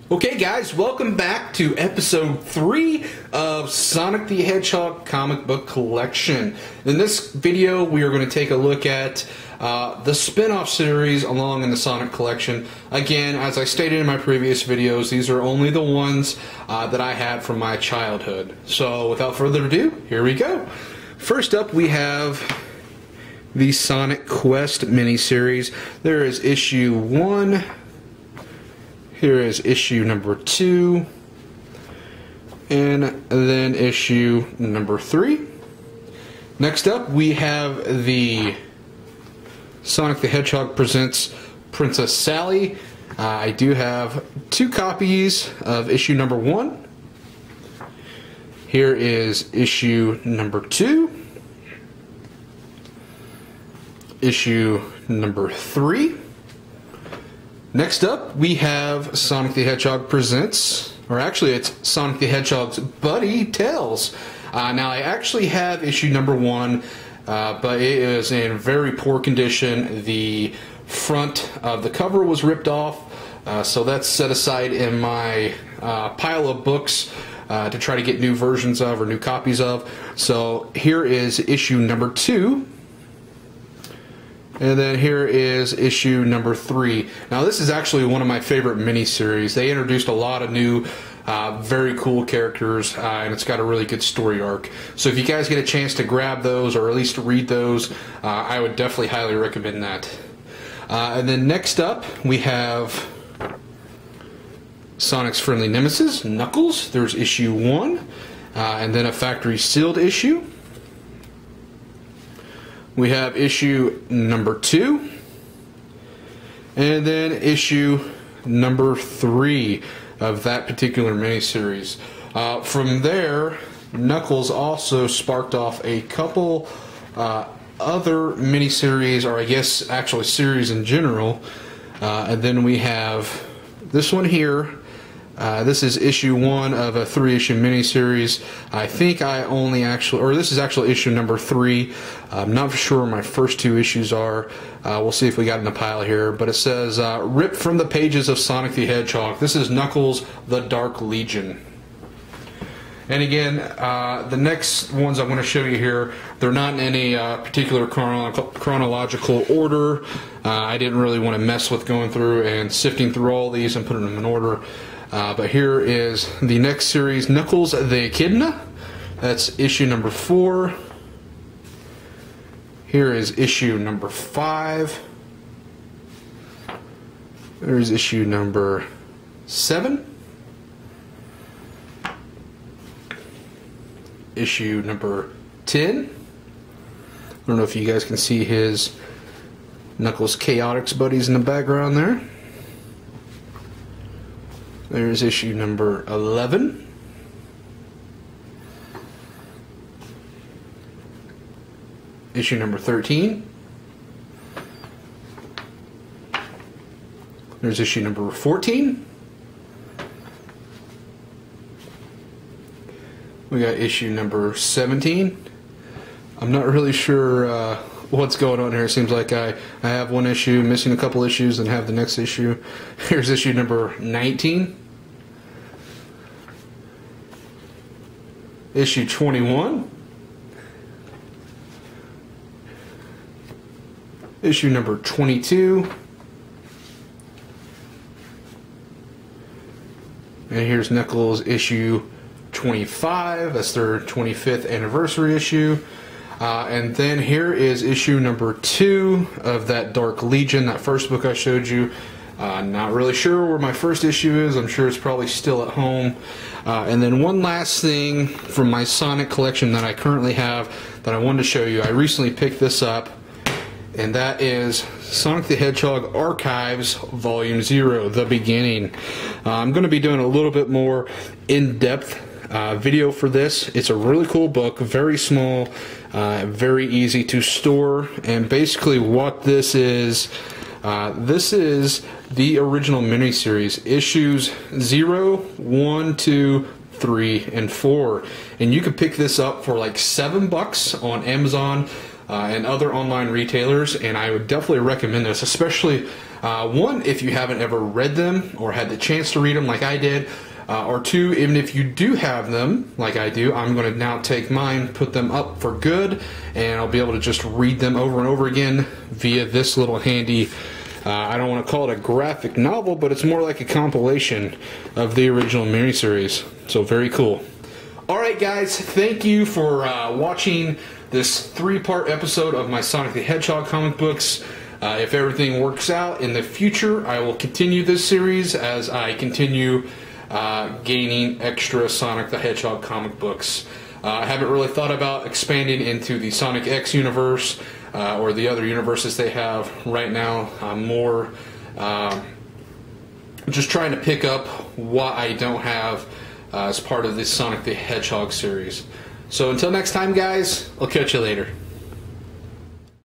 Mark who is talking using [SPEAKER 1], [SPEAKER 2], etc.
[SPEAKER 1] Okay guys, welcome back to episode 3 of Sonic the Hedgehog comic book collection. In this video we are going to take a look at the spin-off series along in the Sonic collection. Again, as I stated in my previous videos, these are only the ones that I had from my childhood. So without further ado, here we go. First up we have the Sonic Quest miniseries. There is issue 1. Here is issue number 2, and then issue number 3. Next up, we have the Sonic the Hedgehog presents Princess Sally. I do have 2 copies of issue number 1. Here is issue number 2, issue number 3. Next up, we have Sonic the Hedgehog presents, or actually it's Sonic the Hedgehog's buddy, Tails. Now I actually have issue number 1, but it is in very poor condition. The front of the cover was ripped off, so that's set aside in my pile of books to try to get new versions of, or new copies of. So here is issue number 2. And then here is issue number 3. Now this is actually one of my favorite miniseries. They introduced a lot of new, very cool characters, and it's got a really good story arc. So if you guys get a chance to grab those, or at least read those, I would definitely highly recommend that. And then next up, we have Sonic's friendly nemesis, Knuckles. There's issue 1, and then a factory sealed issue. We have issue number 2, and then issue number 3 of that particular miniseries. From there, Knuckles also sparked off a couple other miniseries, or I guess actually series in general. And then we have this one here. This is issue 1 of a 3-issue miniseries. I think I only actually, or this is actually issue number 3. I'm not sure where my first 2 issues are. We'll see if we got in the pile here. But it says, ripped from the pages of Sonic the Hedgehog. This is Knuckles, the Dark Legion. And again, the next ones I'm going to show you here, they're not in any particular chronological order. I didn't really want to mess with going through and sifting through all these and putting them in order. But here is the next series, Knuckles the Echidna. That's issue number 4. Here is issue number 5. There's issue number 7. Issue number 10. I don't know if you guys can see his Knuckles Chaotix buddies in the background there. There's issue number 11. Issue number 13. There's issue number 14. We got issue number 17. I'm not really sure what's going on here. It seems like I have one issue, missing a couple issues, and have the next issue. Here's issue number 19. Issue 21. Issue number 22. And here's Knuckles issue 25. That's their 25th anniversary issue. And then here is issue number 2 of that Dark Legion, that first book I showed you. Not really sure where my first issue is. I'm sure it's probably still at home. And then one last thing from my Sonic collection that I currently have that I wanted to show you. I recently picked this up, and that is Sonic the Hedgehog Archives Volume 0, The Beginning. I'm going to be doing a little bit more in-depth video for this. It's a really cool book, very small, very easy to store, and basically what this is the original miniseries, issues 0, 1, 2, 3, and 4, and you can pick this up for like $7 on Amazon and other online retailers, and I would definitely recommend this, especially One, if you haven't ever read them or had the chance to read them like I did, or two, even if you do have them like I do, I'm going to now take mine, put them up for good, and I'll be able to just read them over and over again via this little handy, I don't want to call it a graphic novel, but it's more like a compilation of the original miniseries. So very cool. Alright guys, thank you for watching this 3-part episode of my Sonic the Hedgehog comic books. If everything works out in the future, I will continue this series as I continue gaining extra Sonic the Hedgehog comic books. I haven't really thought about expanding into the Sonic X universe or the other universes they have right now. I'm more just trying to pick up what I don't have as part of this Sonic the Hedgehog series. So until next time guys, I'll catch you later.